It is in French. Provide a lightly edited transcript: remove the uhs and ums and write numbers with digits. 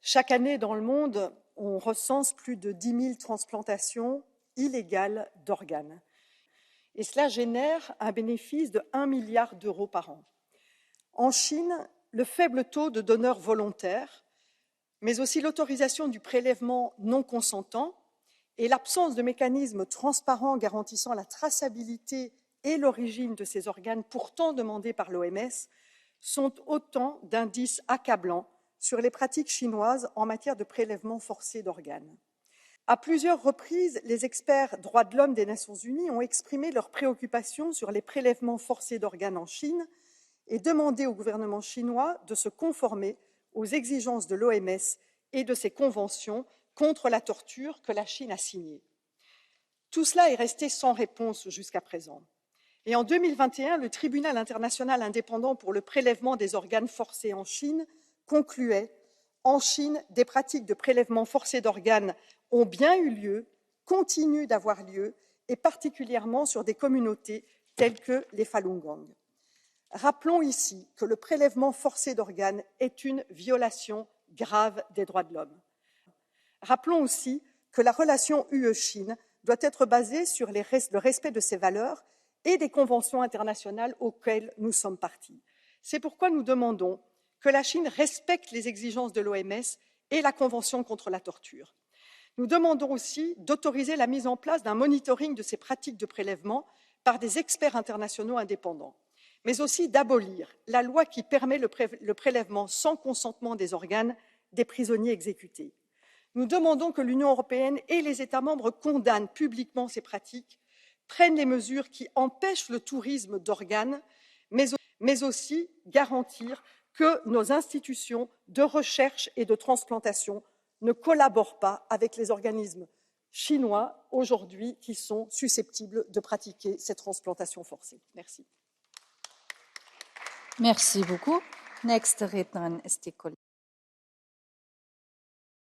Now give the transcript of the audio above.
Chaque année dans le monde, on recense plus de 10 000 transplantations illégales d'organes. Et cela génère un bénéfice de 1 milliard d'euros par an. En Chine, le faible taux de donneurs volontaires, mais aussi l'autorisation du prélèvement non consentant et l'absence de mécanismes transparents garantissant la traçabilité et l'origine de ces organes pourtant demandés par l'OMS sont autant d'indices accablants sur les pratiques chinoises en matière de prélèvement forcé d'organes. À plusieurs reprises, les experts droits de l'homme des Nations Unies ont exprimé leurs préoccupations sur les prélèvements forcés d'organes en Chine et demandé au gouvernement chinois de se conformer aux exigences de l'OMS et de ses conventions contre la torture que la Chine a signées. Tout cela est resté sans réponse jusqu'à présent. Et en 2021, le tribunal international indépendant pour le prélèvement des organes forcés en Chine concluait « En Chine, des pratiques de prélèvement forcé d'organes ont bien eu lieu, continuent d'avoir lieu, et particulièrement sur des communautés telles que les Falun Gong. » Rappelons ici que le prélèvement forcé d'organes est une violation grave des droits de l'homme. Rappelons aussi que la relation UE-Chine doit être basée sur le respect de ses valeurs et des conventions internationales auxquelles nous sommes partis. C'est pourquoi nous demandons que la Chine respecte les exigences de l'OMS et la Convention contre la torture. Nous demandons aussi d'autoriser la mise en place d'un monitoring de ces pratiques de prélèvement par des experts internationaux indépendants, mais aussi d'abolir la loi qui permet le prélèvement sans consentement des organes des prisonniers exécutés. Nous demandons que l'Union européenne et les États membres condamnent publiquement ces pratiques, prennent les mesures qui empêchent le tourisme d'organes, mais aussi garantir que nos institutions de recherche et de transplantation ne collaborent pas avec les organismes chinois aujourd'hui qui sont susceptibles de pratiquer ces transplantations forcées. Merci. Merci beaucoup. Nächste Rednerin ist die Kollegin